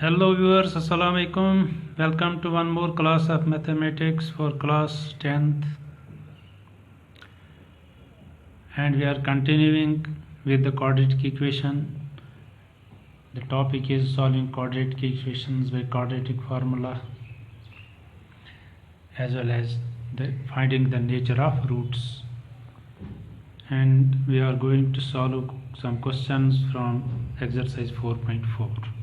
Hello viewers, Assalamu alaikum. Welcome to one more class of mathematics for class 10th. And we are continuing with the quadratic equation. The topic is solving quadratic equations by quadratic formula, as well as finding the nature of roots. And we are going to solve some questions from exercise 4.4.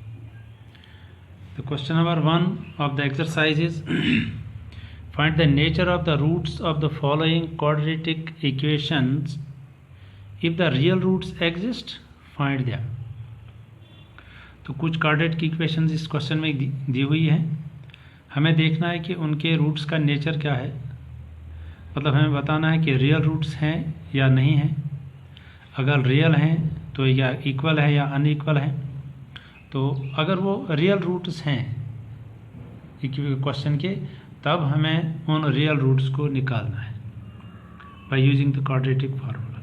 The question number 1 of the exercise is find the nature of the roots of the following quadratic equations. If the real roots exist, find them. तो कुछ quadratic equations इस question में दी हुई हैं. हमें देखना है कि उनके रूट्स का नेचर क्या है. मतलब हमें बताना है कि रियल रूट्स हैं या नहीं हैं. अगर रियल हैं तो या इक्वल है या अनइक्वल है. तो अगर वो रियल रूट्स हैं क्वेश्चन के, तब हमें उन रियल रूट्स को निकालना है by using the quadratic formula.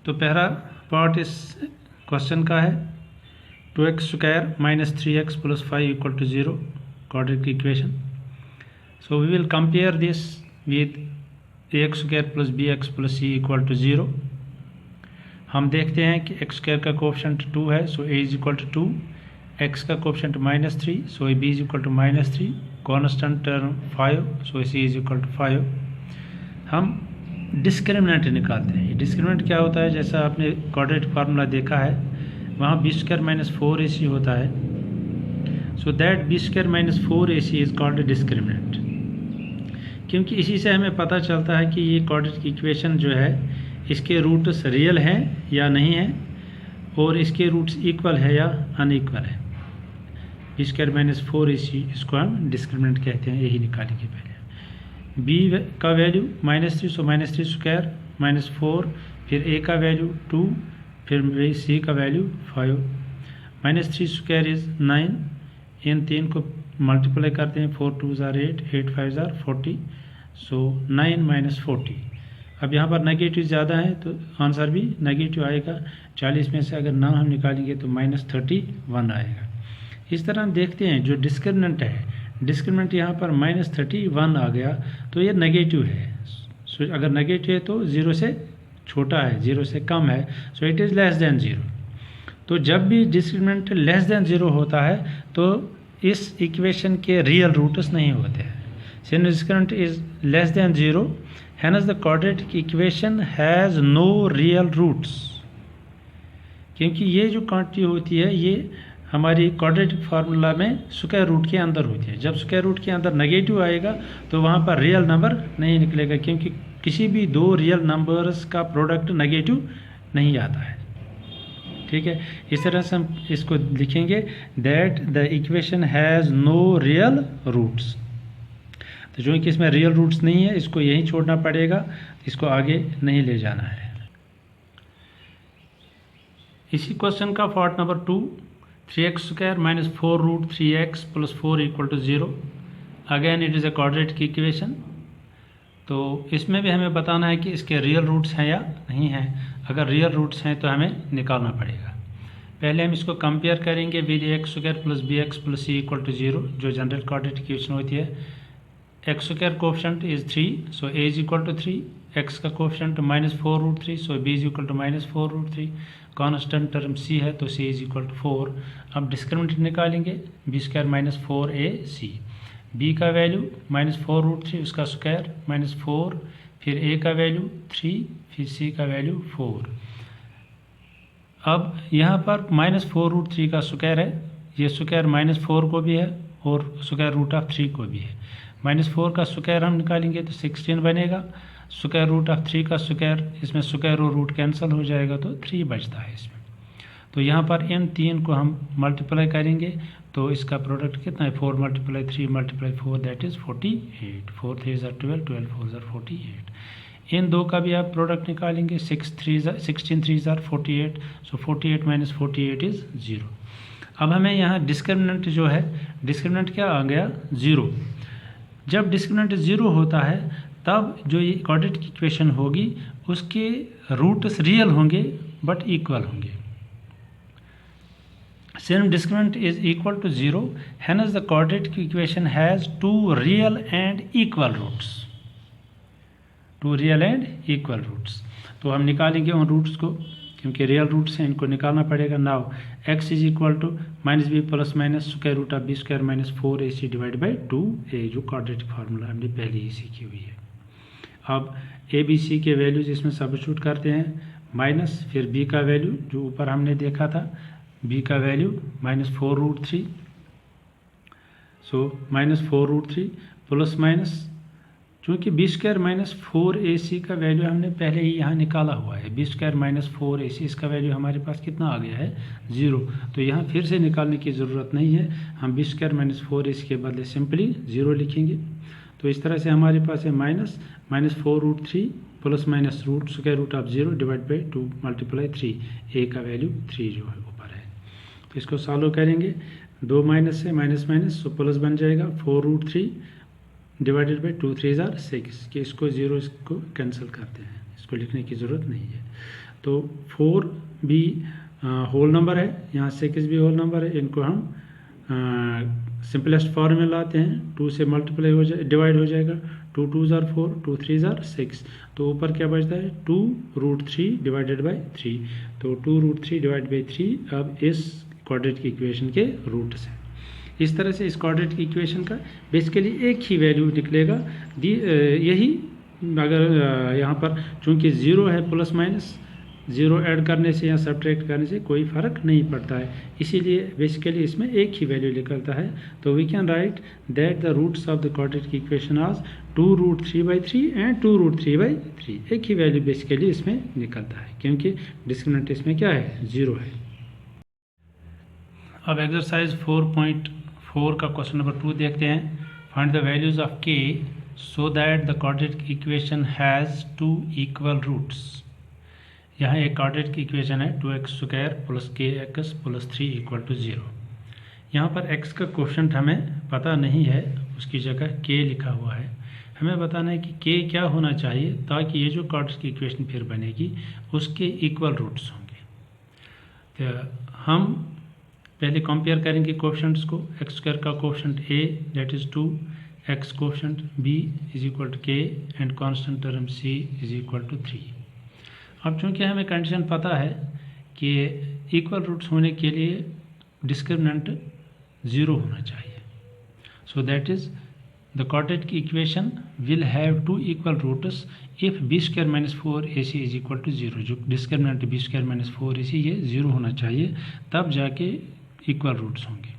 तो पहला पार्ट इस क्वेश्चन का है 2x² - 3x + 5 = 0 quadratic equation. So we will compare this with ax² + bx + c = 0. हम देखते हैं कि x² का कोएफिशिएंट 2 है, सो a = 2. x का कोएफिशिएंट -3, सो b = -3. कांस्टेंट टर्म 5, सो c = 5. हम डिस्क्रिमिनेंट निकालते हैं. डिस्क्रिमिनेंट क्या होता है? जैसा आपने क्वाड्रेटिक फार्मूला देखा है, वहाँ b² - 4ac होता है. So that b² - 4ac is called discriminant. क्योंकि इसी से हमें पता चलता है कि ये क्वाड्रेटिक इक्वेशन जो है, इसके रूट्स रियल हैं या नहीं हैं, और इसके रूट्स इक्वल है या अनइक्वल है. b² - 4ac इसको हम डिस्क्रिमिनेंट कहते हैं. यही निकालेंगे पहले. b का वैल्यू -3, सो -3² - 4, फिर a का वैल्यू 2, फिर c का वैल्यू 5. -3² इज़ 9. इन तीन को मल्टीप्लाई करते हैं. 4 2s are 8, 8 5s are 40, सो 9 - 40. अब यहाँ पर नेगेटिव ज़्यादा है तो आंसर भी नेगेटिव आएगा. 40 में से अगर 9 हम निकालेंगे तो -31 आएगा. इस तरह हम देखते हैं जो डिस्क्रिमिनेंट है, डिस्क्रिमिनेंट यहाँ पर -31 आ गया तो ये नेगेटिव है. सो अगर नेगेटिव है तो 0 से छोटा है, 0 से कम है, so it is less than 0. तो जब भी डिस्क्रिमिनेंट लेस देन 0 होता है तो इस इक्वेशन के रियल रूट्स नहीं होते हैं. Since discriminant is less than 0, hence the quadratic equation has no real roots. क्योंकि ये जो क्वांटिटी होती है ये हमारी क्वाड्रेटिक फार्मूला में स्क्वायर रूट के अंदर होती है. जब स्क्वायर रूट के अंदर नेगेटिव आएगा तो वहाँ पर रियल नंबर नहीं निकलेगा, क्योंकि किसी भी दो रियल नंबर्स का प्रोडक्ट नेगेटिव नहीं आता है. ठीक है, इस तरह से हम इसको लिखेंगे that the equation has no real roots. तो जो कि इसमें रियल रूट्स नहीं है, इसको यहीं छोड़ना पड़ेगा, इसको आगे नहीं ले जाना है. इसी क्वेश्चन का part number 2 3x² - 4√3x + 4 = 0. Again it is a quadratic equation. तो इसमें भी हमें बताना है कि इसके रियल रूट्स हैं या नहीं हैं. अगर रियल रूट्स हैं तो हमें निकालना पड़ेगा. पहले हम इसको कंपेयर करेंगे विद ax² + bx + c = 0, जो जनरल क्वाड्रेटिक इक्वेशन होती है. x² coefficient is 3, so a = 3. x का कोएफिशिएंट -4√3, सो b = -4√3. कांस्टेंट टर्म c है तो c = 4. अब डिस्क्रिमिनेंट निकालेंगे b² - 4ac. b का वैल्यू -4√3, उसका स्क्वायर -4, फिर a का वैल्यू 3, फिर c का वैल्यू 4. अब यहाँ पर -4√3 का स्क्वायर है, ये स्क्वायर -4 को भी है और स्क्वायर रूट ऑफ 3 को भी है. -4 का स्क्वायर हम निकालेंगे तो 16 बनेगा. स्क्वायर रूट ऑफ 3 का स्क्वायर, इसमें स्क्वायर और रूट कैंसिल हो जाएगा तो 3 बचता है इसमें. तो यहाँ पर इन 3 को हम मल्टीप्लाई करेंगे तो इसका प्रोडक्ट कितना है? 4 × 3 × 4 that is 48. 4 3s are 12, 12 4s are 48. इन दो का भी आप प्रोडक्ट निकालेंगे. 16 3s are 48, सो 48 - 48 इज़ 0. अब हमें यहाँ डिस्क्रिमिनेंट जो है, डिस्क्रिमिनेंट क्या आ गया? 0. जब डिस्क्रिमिनेंट 0 होता है तब जो ये क्वाड्रेटिक इक्वेशन होगी उसके रूट्स रियल होंगे बट इक्वल होंगे. since discriminant is equal to 0, hence the quadratic equation has two real and equal roots. Two real and equal roots. तो हम निकालेंगे उन रूट्स को, क्योंकि रियल रूट्स हैं, इनको निकालना पड़ेगा। Now x is equal to minus B plus minus square root of B square minus 4ac divide by 2a, जो क्वाड्रेटिक फार्मूला हमने पहले ही सीखी हुई है। अब ए बी सी के वैल्यूज इसमें सब्स्टिट्यूट करते हैं, माइनस फिर b का वैल्यू जो ऊपर हमने देखा था, b का वैल्यू -4√3, सो -4√3 प्लस माइनस, चूँकि बी स्क्वायर माइनस 4ac का वैल्यू हमने पहले ही यहाँ निकाला हुआ है, बी स्क्वायर माइनस 4ac इसका वैल्यू हमारे पास कितना आ गया है 0, तो यहाँ फिर से निकालने की ज़रूरत नहीं है, हम बी स्क्वायर माइनस 4ac के बदले सिंपली 0 लिखेंगे। तो इस तरह से हमारे पास है -4√3 plus minus root square root of 0 divide by 2 multiply 3, a का वैल्यू 3 जो है ऊपर है। तो इसको सॉल्व करेंगे, 2 माइनस से माइनस माइनस, सो प्लस बन जाएगा 4√3 डिवाइडेड बाई 2 3 जार 6, कि इसको 0 इसको कैंसिल करते हैं, इसको लिखने की ज़रूरत नहीं है। तो 4 भी होल नंबर है, यहाँ 6 भी होल नंबर है, इनको हम सिंपलेस्ट फॉर्म में लाते हैं, 2 से मल्टीप्लाई हो जाए डिवाइड हो जाएगा, 2 2 जार 4, 2 3 जार 6, तो ऊपर क्या बचता है 2√3 डिवाइडेड बाई 3, तो 2√3 डिवाइड बाई 3 अब इस क्वाड्रेटिक इक्वेशन के रूट्स हैं। इस तरह से इस क्वाड्रेटिक इक्वेशन का बेसिकली एक ही वैल्यू निकलेगा, यही अगर यहाँ पर चूंकि 0 है, प्लस माइनस 0 ऐड करने से या सब्ट्रैक्ट करने से कोई फ़र्क नहीं पड़ता है, इसीलिए बेसिकली इसमें एक ही वैल्यू निकलता है। तो we can write that the roots of the quadratic equation as 2√3/3 and 2√3/3, एक ही वैल्यू बेसिकली इसमें निकलता है, क्योंकि डिस्क्रिमिनेंट इसमें क्या है 0 है। अब एक्सरसाइज 4.4 का क्वेश्चन नंबर 2 देखते हैं। Find the values of k so that the quadratic equation has 2 equal roots. यहाँ एक क्वाड्रेटिक इक्वेशन है 2x² plus kx plus 3 equal to 0। यहाँ पर x का कोफिशिएंट हमें पता नहीं है, उसकी जगह k लिखा हुआ है। हमें बताना है कि k क्या होना चाहिए ताकि ये जो क्वाड्रेटिक इक्वेशन फिर बनेगी उसके इक्वल रूट्स होंगे। तो हम पहले कंपेयर करेंगे कोफिशिएंट्स को, x² का coefficient a that is 2, x coefficient b is equal to k and constant term c is equal to 3। अब चूंकि हमें कंडीशन पता है कि इक्वल रूट्स होने के लिए डिस्क्रिमिनेंट 0 होना चाहिए, so that is the quadratic equation will have 2 equal roots if b² minus 4ac is equal to 0। जो डिस्क्रिमिनेंट b² माइनस 4ac ये 0 होना चाहिए, तब जाके इक्वल रूट्स होंगे।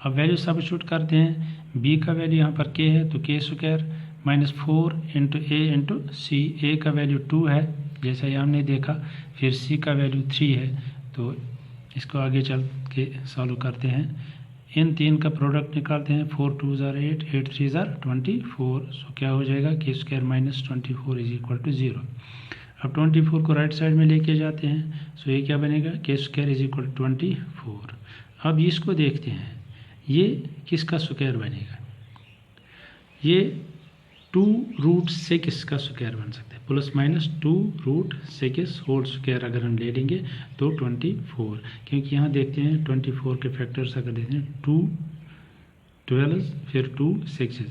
अब वैल्यू सब्स्टिट्यूट करते हैं, b का वैल्यू यहाँ पर k है तो k² minus 4 into a into C, a का वैल्यू 2 है जैसा ये हमने देखा, फिर c का वैल्यू 3 है, तो इसको आगे चल के सॉल्व करते हैं। इन तीन का प्रोडक्ट निकालते हैं, 4 2 जार 8, 8 3 जार 24, सो क्या हो जाएगा k² minus 24 is equal to 0। अब 24 को राइट साइड में लेके जाते हैं, सो ये क्या बनेगा k² इज इक्वल टू 24। अब इसको देखते हैं, ये किसका स्क्वायर बनेगा, ये 2√6 का स्क्वायर बन सकता है, प्लस माइनस 2√6 होल स्क्वायर अगर हम ले लेंगे तो 24, क्योंकि यहाँ देखते हैं 24 के फैक्टर्स अगर देखते हैं 2 12 फिर 2 6,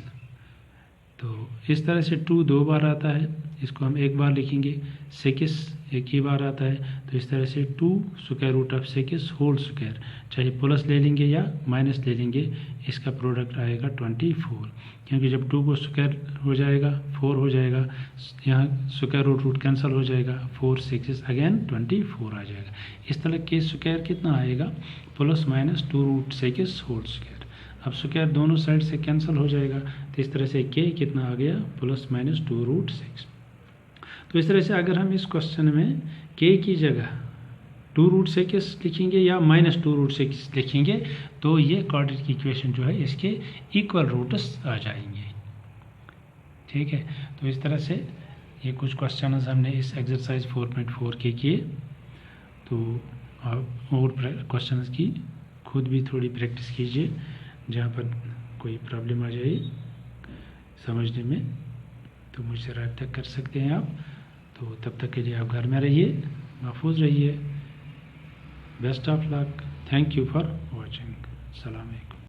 तो इस तरह से 2 2 बार आता है, इसको हम एक बार लिखेंगे, 6 एक ही बार आता है, तो इस तरह से 2√6 होल स्क्वायर, चाहे प्लस ले लेंगे या माइनस ले लेंगे, इसका प्रोडक्ट आएगा 24, क्योंकि जब 2 को स्क्वायर हो जाएगा 4 हो जाएगा, यहाँ स्क्वायर रूट कैंसिल हो जाएगा, 4 6 अगेन 24 आ जाएगा। इस तरह के स्क्वायर कितना आएगा प्लस माइनस 2√6 होल स्क्वायर। अब स्क्वायर दोनों साइड से कैंसिल हो जाएगा, तो इस तरह से k कितना आ गया प्लस माइनस 2√6। तो इस तरह से अगर हम इस क्वेश्चन में k की जगह 2√6 लिखेंगे या माइनस 2√6 लिखेंगे तो ये क्वाड्रेटिक इक्वेशन जो है इसके इक्वल रूट्स आ जाएंगे। ठीक है, तो इस तरह से ये कुछ क्वेश्चन हमने इस एक्सरसाइज 4.4 के किए। तो आप और क्वेश्चन की खुद भी थोड़ी प्रैक्टिस कीजिए, जहाँ पर कोई प्रॉब्लम आ जाए समझने में तो मुझसे रब्ता कर सकते हैं आप। तो तब तक के लिए आप घर में रहिए, महफूज रहिए। Best of luck. Thank you for watching. Assalamu alaikum.